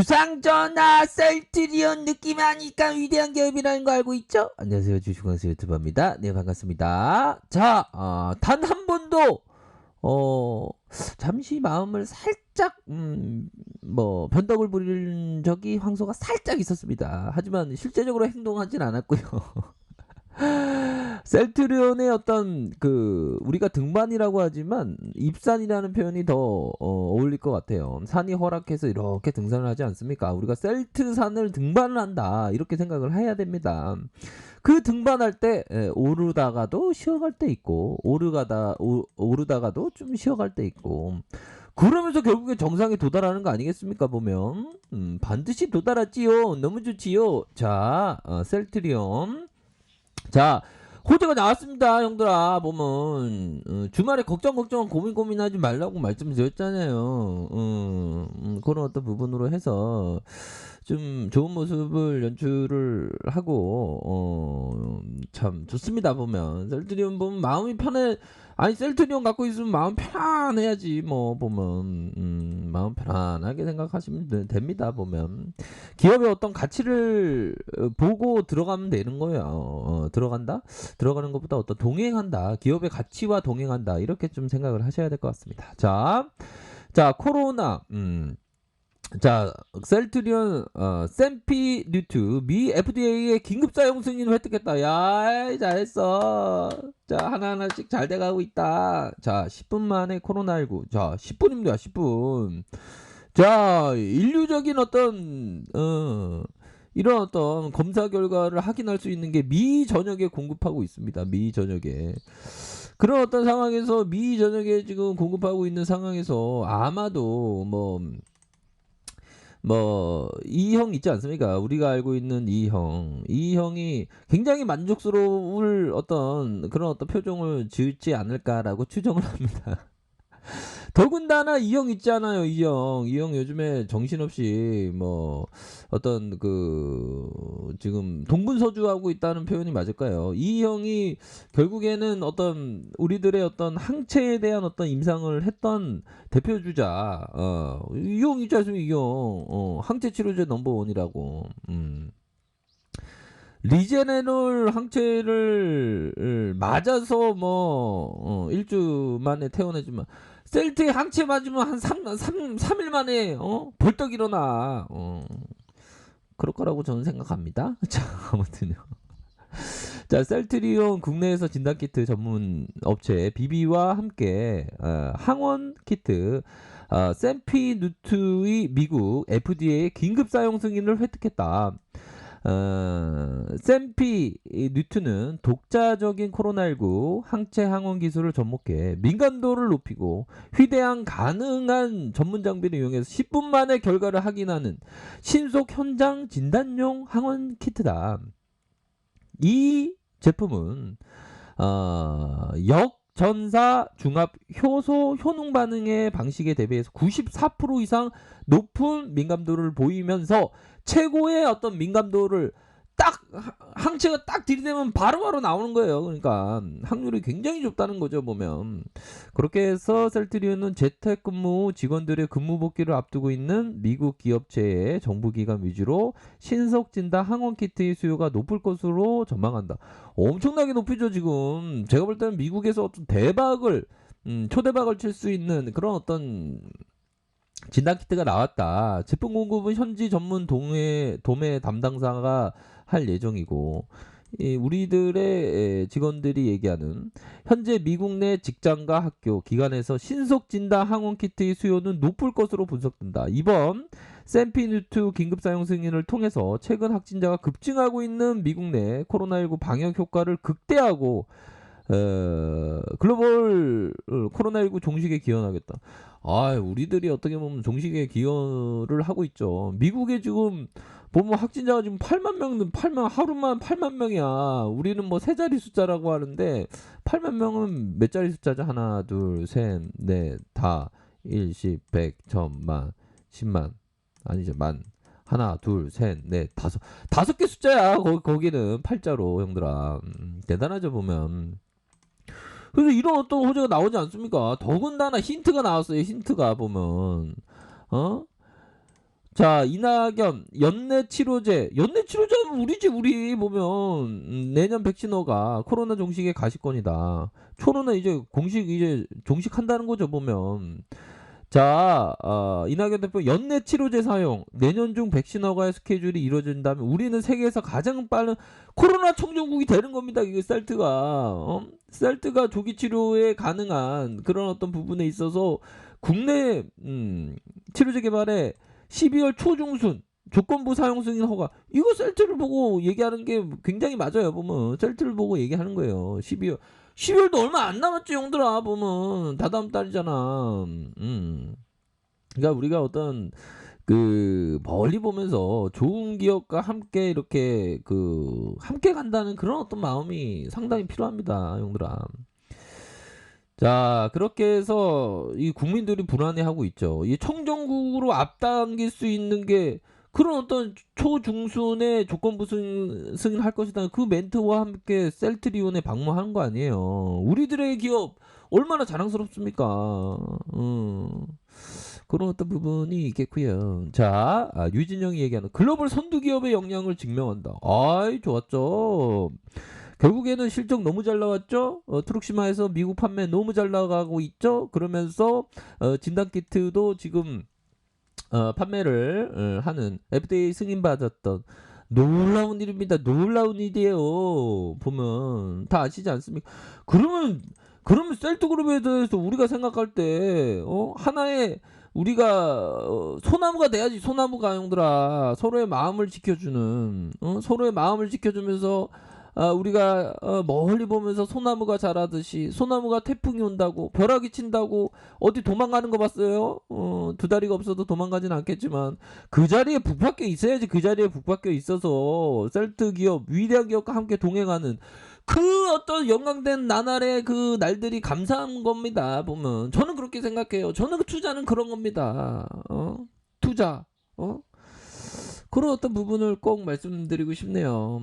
주상전화 셀트리온 느낌 아니까 위대한 기업이라는 거 알고 있죠? 안녕하세요, 주식왕수 유튜버입니다. 네, 반갑습니다. 자, 단 한 번도 잠시 마음을 살짝 변덕을 부린 적이 황소가 살짝 있었습니다. 하지만 실제적으로 행동하진 않았고요. 셀트리온의 어떤 우리가 등반이라고 하지만 입산이라는 표현이 더 어울릴 것 같아요. 산이 허락해서 이렇게 등산을 하지 않습니까? 우리가 셀트산을 등반을 한다 이렇게 생각을 해야 됩니다. 그 등반할 때 오르다가도 쉬어갈 때 있고 오르다가도 좀 쉬어갈 때 있고 그러면서 결국에 정상에 도달하는 거 아니겠습니까? 보면 반드시 도달하지요. 너무 좋지요. 자, 셀트리온. 자, 호재가 나왔습니다, 형들아. 보면 주말에 걱정 고민하지 말라고 말씀드렸잖아요. 그런 어떤 부분으로 해서 좀 좋은 모습을 연출을 하고 참 좋습니다. 보면 셀트리온 보면 마음이 편해. 아니, 셀트리온 갖고 있으면 마음 편안해야지. 뭐 보면 마음 편안하게 생각하시면 됩니다. 보면 기업의 어떤 가치를 보고 들어가면 되는 거예요. 들어가는 것보다 어떤 동행한다, 기업의 가치와 동행한다, 이렇게 좀 생각을 하셔야 될 것 같습니다. 자, 코로나. 자, 셀트리온 샘피뉴트 미 FDA의 긴급 사용 승인을 획득했다. 야, 잘했어. 자, 하나하나씩 잘 돼가고 있다. 자, 10분 만에 코로나19. 자, 10분입니다. 10분. 자, 인류적인 어떤 이런 어떤 검사 결과를 확인할 수 있는 게 미 전역에 공급하고 있습니다. 미 전역에. 그런 어떤 상황에서 미 전역에 지금 공급하고 있는 상황에서 아마도 이 형 있지 않습니까? 우리가 알고 있는 이 형이 굉장히 만족스러울 그런 어떤 표정을 지을지 않을까라고 추정을 합니다. 더군다나 이 형 있잖아요. 이 형 요즘에 정신없이 지금 동분서주하고 있다는 표현이 맞을까요? 이 형이 결국에는 우리들의 항체에 대한 임상을 했던 대표주자. 이 형 있지 않습니까? 이 형. 항체 치료제 넘버원이라고. 리제네롤 항체를 맞아서 일주 만에 퇴원했지만 셀트에 항체 맞으면 한 3일 만에 벌떡 일어나. 그럴 거라고 저는 생각합니다. 자, 아무튼요. 자, 셀트리온 국내에서 진단키트 전문 업체 비비와 함께 항원 키트 샘피누트의 미국 FDA 긴급 사용 승인을 획득했다. 샘피뉴트는 독자적인 코로나19 항체 항원 기술을 접목해 민감도를 높이고 휴대한 가능한 전문 장비를 이용해서 10분 만에 결과를 확인하는 신속 현장 진단용 항원 키트다. 이 제품은 역전사 중합 효소 효능 반응의 방식에 대비해서 94% 이상 높은 민감도를 보이면서 최고의 민감도를 항체가 딱 들이대면 바로바로 나오는 거예요. 그러니까 확률이 굉장히 높다는 거죠. 보면 그렇게 해서 셀트리온은 재택근무 직원들의 근무 복귀를 앞두고 있는 미국 기업체의 정부기관 위주로 신속 진단 항원 키트의 수요가 높을 것으로 전망한다. 엄청나게 높이죠. 지금 제가 볼 때는 미국에서 초대박을 칠 수 있는 그런 진단키트가 나왔다. 제품 공급은 현지 전문 도매 담당사가 할 예정이고, 우리들의 직원들이 얘기하는 현재 미국 내 직장과 학교, 기관에서 신속 진단 항원 키트의 수요는 높을 것으로 분석된다. 이번 샘피뉴트 긴급 사용 승인을 통해서 최근 확진자가 급증하고 있는 미국 내 코로나19 방역 효과를 극대화하고 글로벌 코로나19 종식에 기여하겠다. 우리들이 어떻게 보면 종식에 기여를 하고 있죠. 미국에 지금 보면 확진자가 지금 8만 하루만 8만 명이야. 우리는 세 자리 숫자라고 하는데 8만 명은 몇 자리 숫자죠? 하나, 둘, 셋, 넷, 다, 1, 10, 100, 1000만, 10만, 아니죠, 만. 하나, 둘, 셋, 넷, 다섯 개 숫자야. 거기는 팔자로, 형들아. 대단하죠, 보면. 그래서 이런 어떤 호재가 나오지 않습니까? 더군다나 힌트가 나왔어요. 힌트가 보면 자, 이낙연 연내 치료제. 연내 치료제는 우리지 우리 보면 내년 백신허가 코로나 종식의 가시권이다. 초로는 이제 공식 이제 종식한다는 거죠 보면. 자, 이낙연 대표 연내 치료제 사용 내년 중 백신 허가의 스케줄이 이루어진다면 우리는 세계에서 가장 빠른 코로나 청정국이 되는 겁니다. 이게 셀트가 조기 치료에 가능한 그런 어떤 부분에 있어서 국내 치료제 개발에 12월 초중순 조건부 사용 승인 허가. 이거 셀트를 보고 얘기하는 게 굉장히 맞아요. 보면 셀트를 보고 얘기하는 거예요. 12월도 얼마 안 남았지 형들아. 보면 다다음 달이잖아. 그러니까 우리가 어떤 그 멀리 보면서 좋은 기업과 함께 이렇게 그 함께 간다는 그런 어떤 마음이 상당히 필요합니다, 형들아. 자, 그렇게 해서 이 국민들이 불안해하고 있죠. 이 청정국으로 앞당길 수 있는 게 그런 어떤 초중순의 조건부 승인할 것이다. 그 멘트와 함께 셀트리온에 방문하는 거 아니에요. 우리들의 기업 얼마나 자랑스럽습니까? 그런 어떤 부분이 있겠고요. 자, 유진영이 얘기하는 글로벌 선두 기업의 역량을 증명한다. 아이, 좋았죠. 결국에는 실적 너무 잘 나왔죠. 트룩시마에서 미국 판매 너무 잘 나가고 있죠. 그러면서 진단키트도 지금 판매를 하는 FDA 승인받았던 놀라운 일입니다. 놀라운 일이에요. 보면 다 아시지 않습니까? 그러면 셀트그룹에 대해서 우리가 생각할 때 하나의 우리가 소나무가 돼야지. 소나무가 형들아. 서로의 마음을 지켜주는 서로의 마음을 지켜주면서 우리가 멀리 보면서 소나무가 자라듯이 소나무가 태풍이 온다고 벼락이 친다고 어디 도망가는 거 봤어요? 두 다리가 없어도 도망가진 않겠지만 그 자리에 북박혀 있어야지. 그 자리에 북박혀 있어서 셀트 기업 위대한 기업과 함께 동행하는 그 어떤 영광된 나날의 그 날들이 감사한 겁니다. 보면 저는 그렇게 생각해요. 저는 그 투자는 그런 겁니다. 투자 그런 어떤 부분을 꼭 말씀드리고 싶네요.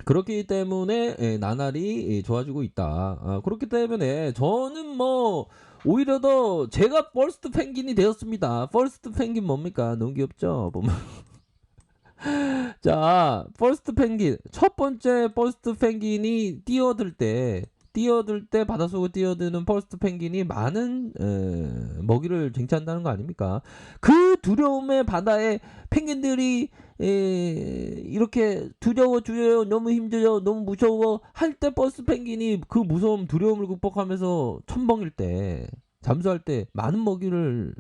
그렇기 때문에 나날이 좋아지고 있다. 그렇기 때문에 저는 뭐 오히려 더 제가 퍼스트 펭귄이 되었습니다. 퍼스트 펭귄 뭡니까? 너무 귀엽죠? 보면 자, 퍼스트 펭귄 첫 번째 퍼스트 펭귄이 뛰어들 때 바닷속을 뛰어드는 퍼스트 펭귄이 많은 먹이를 쟁취한다는 거 아닙니까? 그 두려움의 바다에 펭귄들이 이렇게 두려워 너무 힘들어 너무 무서워 할 때 퍼스트 펭귄이 그 무서움 두려움을 극복하면서 첨벙일 때 잠수할 때 많은 먹이를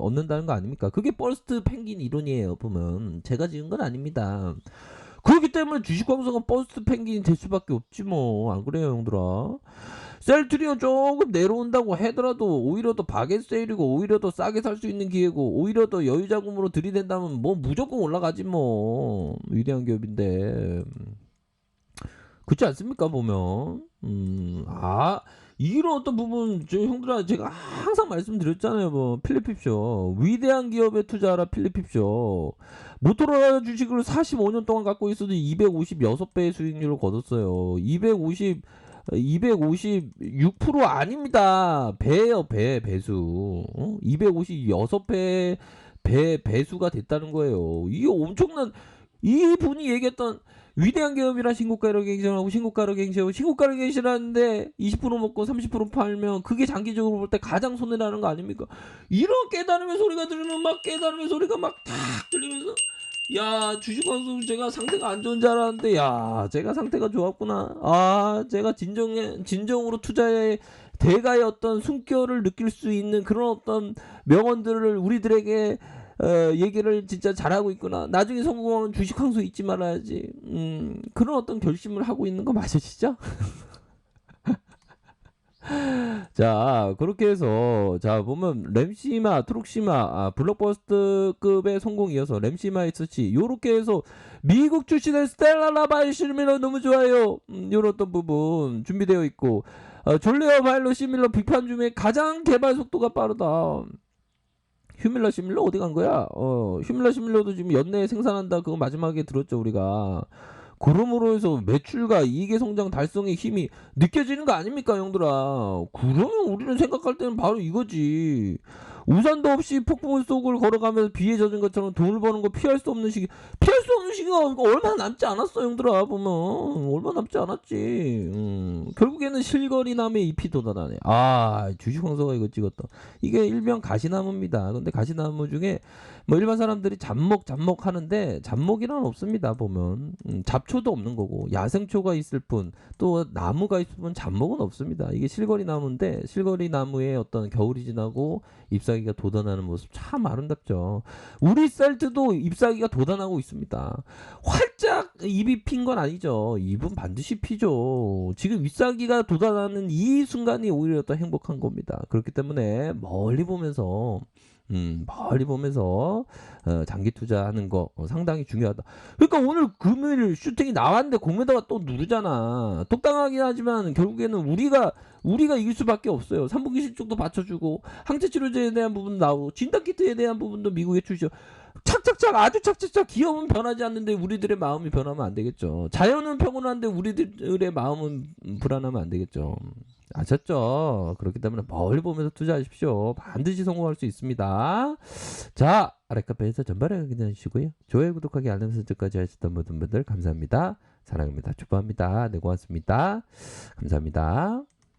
얻는다는 거 아닙니까? 그게 퍼스트 펭귄 이론이에요. 보면 제가 지은 건 아닙니다. 그렇기 때문에 주식광수가 퍼스트 펭귄이 될 수밖에 없지 뭐. 안 그래요 형들아? 셀트리온 조금 내려온다고 하더라도 오히려 더 바겐세일이고 오히려 더 싸게 살 수 있는 기회고 오히려 더 여유자금으로 들이댄다면 뭐 무조건 올라가지 뭐. 위대한 기업인데 그렇지 않습니까 보면. 이런 어떤 부분 저 형들아 제가 항상 말씀드렸잖아요. 뭐 필리핍쇼 위대한 기업에 투자하라. 필리핍쇼 모토로라 주식을 45년 동안 갖고 있어도 256배의 수익률을 거뒀어요. 256% 아닙니다. 배예요. 배수. 256배 배수가 됐다는 거예요. 이게 엄청난. 이분이 얘기했던 위대한 기업이라 신고가를 갱신하고 신고가를 갱신하고 신고가를 갱신하는데 20% 먹고 30% 팔면 그게 장기적으로 볼 때 가장 손해라는 거 아닙니까? 이런 깨달음의 소리가 들으면 막 깨달음의 소리가 막 탁 들리면서 야 주식광수 제가 상태가 안 좋은 줄 알았는데 야 제가 상태가 좋았구나. 제가 진정으로 투자의 대가의 어떤 숨결을 느낄 수 있는 그런 어떤 명언들을 우리들에게 얘기를 진짜 잘하고 있구나. 나중에 성공하면 주식황수 잊지 말아야지. 그런 어떤 결심을 하고 있는 거 맞으시죠? 자, 그렇게 해서 자 보면 램시마, 트룩시마, 블록버스터급의 성공 이어서 램시마 SC 요렇게 해서 미국 출신의 스텔라 라바이 시밀러 너무 좋아요. 요런 어떤 부분 준비되어 있고 졸레어 바일로 시밀러 비판 중에 가장 개발 속도가 빠르다. 휴밀러 시밀러 어디 간 거야? 휴밀러 시밀러도 지금 연내에 생산한다. 그거 마지막에 들었죠 우리가. 그러므로 해서 매출과 이익의 성장 달성의 힘이 느껴지는 거 아닙니까 형들아? 그러면 우리는 생각할 때는 바로 이거지. 우산도 없이 폭풍 속을 걸어가면서 비에 젖은 것처럼 돈을 버는 거 피할 수 없는 시기. 피할 수 없는 시기가 얼마 남지 않았어, 형들아. 보면 얼마 남지 않았지. 결국에는 실거리나무에 잎이 돋아나네. 아, 주식 황소가 이거 찍었다. 이게 일명 가시나무입니다. 근데 가시나무 중에 뭐 일반 사람들이 잡목 하는데 잡목이란 없습니다. 보면 잡초도 없는 거고 야생초가 있을 뿐, 또 나무가 있을 뿐 잡목은 없습니다. 이게 실거리 나무인데 실거리 나무에 어떤 겨울이 지나고 잎사귀가 돋아나는 모습 참 아름답죠. 우리 셀트도 잎사귀가 돋아나고 있습니다. 활짝 잎이 핀 건 아니죠. 잎은 반드시 피죠. 지금 잎사귀가 돋아나는 이 순간이 오히려 더 행복한 겁니다. 그렇기 때문에 멀리 보면서 장기 투자하는 거 상당히 중요하다. 그러니까 오늘 금요일 슈팅이 나왔는데 공에다가 또 누르잖아. 똑당하긴 하지만 결국에는 우리가 이길 수밖에 없어요. 3분기 실적도 받쳐주고 항체 치료제에 대한 부분 나오고 진단 키트에 대한 부분도 미국에 출시요. 착착착 아주 착착착. 기업은 변하지 않는데 우리들의 마음이 변하면 안 되겠죠. 자연은 평온한데 우리들의 마음은 불안하면 안 되겠죠. 아셨죠? 그렇기 때문에 멀리 보면서 투자하십시오. 반드시 성공할 수 있습니다. 자, 아랫카페에서 전반에 확인하시고요. 좋아요, 구독하기, 알람 설정까지 하셨던 모든 분들 감사합니다. 사랑합니다. 축복합니다. 네, 고맙습니다. 감사합니다.